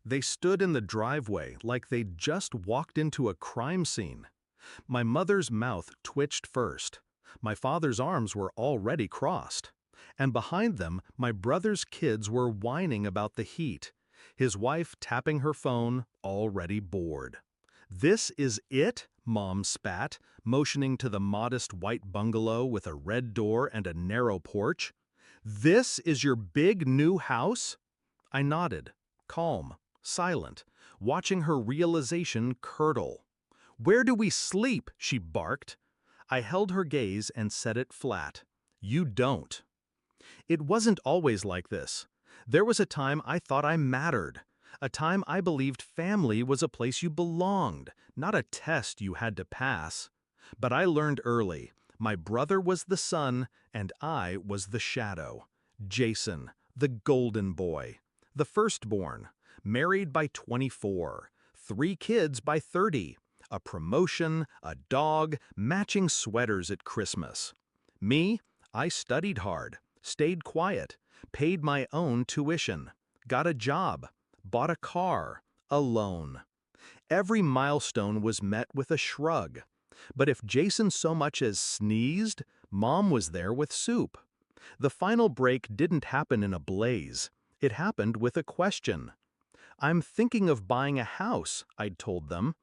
They stood in the driveway like they'd just walked into a crime scene. My mother's mouth twitched first. My father's arms were already crossed. And behind them, my brother's kids were whining about the heat, his wife tapping her phone, already bored. "This is it?" Mom spat, motioning to the modest white bungalow with a red door and a narrow porch. "This is your big new house?" I nodded, calm, silent, watching her realization curdle. "Where do we sleep?" she barked. I held her gaze and said it flat. "You don't." It wasn't always like this. There was a time I thought I mattered, a time I believed family was a place you belonged, not a test you had to pass. But I learned early, my brother was the sun and I was the shadow. Jason, the golden boy, the firstborn, married by 24, 3 kids by 30, a promotion, a dog, matching sweaters at Christmas. Me, I studied hard, stayed quiet, paid my own tuition, got a job, bought a car, alone. Every milestone was met with a shrug. But if Jason so much as sneezed, Mom was there with soup. The final break didn't happen in a blaze. It happened with a question. "I'm thinking of buying a house," I'd told them.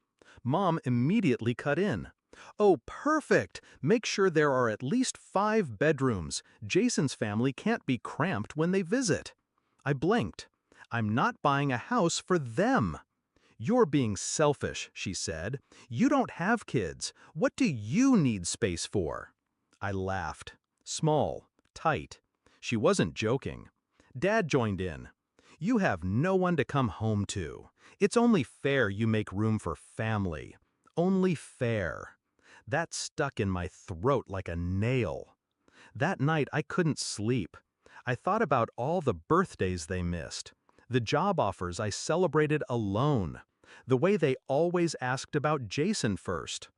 Mom immediately cut in. "Oh, perfect! Make sure there are at least 5 bedrooms. Jason's family can't be cramped when they visit." I blinked. "I'm not buying a house for them." "You're being selfish," she said. "You don't have kids. What do you need space for?" I laughed. Small, tight. She wasn't joking. Dad joined in. "You have no one to come home to. It's only fair you make room for family. Only fair." That stuck in my throat like a nail. That night I couldn't sleep. I thought about all the birthdays they missed, the job offers I celebrated alone, the way they always asked about Jason first.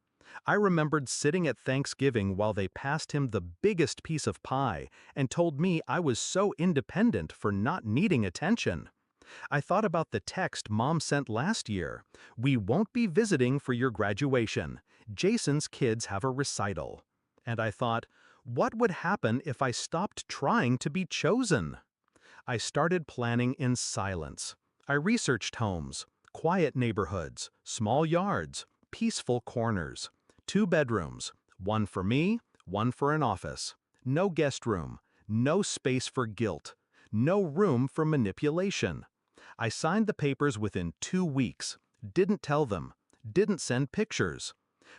I remembered sitting at Thanksgiving while they passed him the biggest piece of pie and told me I was so independent for not needing attention. I thought about the text Mom sent last year. "We won't be visiting for your graduation. Jason's kids have a recital." And I thought, what would happen if I stopped trying to be chosen? I started planning in silence. I researched homes, quiet neighborhoods, small yards, peaceful corners. 2 bedrooms, one for me, one for an office. No guest room, no space for guilt, no room for manipulation. I signed the papers within 2 weeks, didn't tell them, didn't send pictures.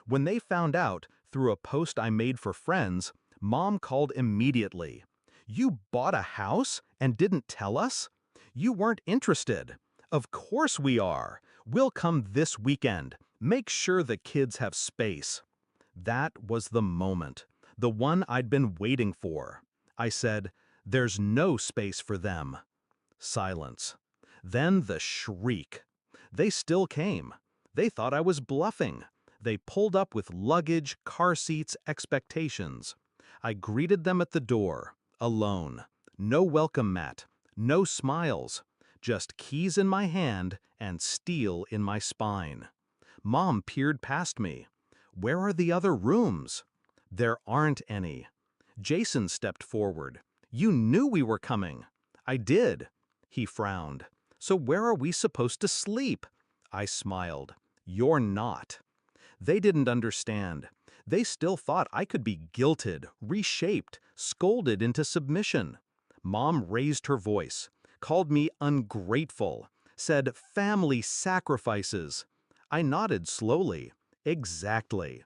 When they found out, through a post I made for friends, Mom called immediately. "You bought a house and didn't tell us? You weren't interested." "Of course we are. We'll come this weekend. Make sure the kids have space." That was the moment, the one I'd been waiting for. I said, "There's no space for them." Silence. Then the shriek. They still came. They thought I was bluffing. They pulled up with luggage, car seats, expectations. I greeted them at the door, alone. No welcome mat, no smiles, just keys in my hand and steel in my spine. Mom peered past me. "Where are the other rooms?" "There aren't any." Jason stepped forward. "You knew we were coming." "I did." He frowned. "So where are we supposed to sleep?" I smiled. "You're not." They didn't understand. They still thought I could be guilted, reshaped, scolded into submission. Mom raised her voice, called me ungrateful, said family sacrifices. I nodded slowly. Exactly.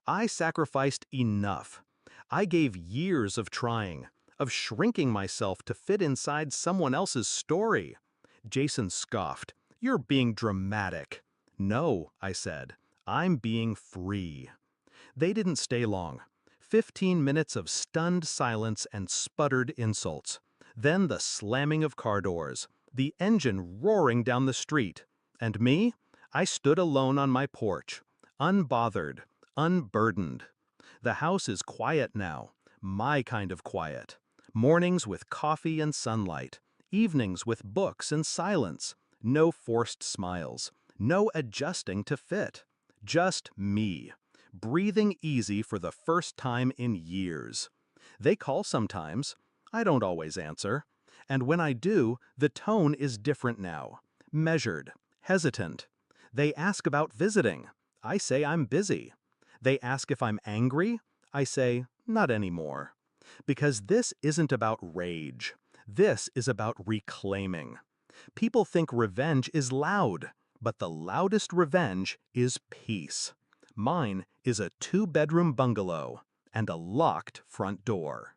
I sacrificed enough. I gave years of trying, of shrinking myself to fit inside someone else's story. Jason scoffed. "You're being dramatic." "No," I said. "I'm being free." They didn't stay long. 15 minutes of stunned silence and sputtered insults. Then the slamming of car doors, the engine roaring down the street. And me? I stood alone on my porch, unbothered, unburdened. The house is quiet now, my kind of quiet. Mornings with coffee and sunlight, evenings with books and silence. No forced smiles, no adjusting to fit. Just me, breathing easy for the first time in years. They call sometimes. I don't always answer. And when I do, the tone is different now. Measured, hesitant. They ask about visiting. I say I'm busy. They ask if I'm angry. I say, not anymore. Because this isn't about rage. This is about reclaiming. People think revenge is loud, but the loudest revenge is peace. Mine is a 2-bedroom bungalow and a locked front door.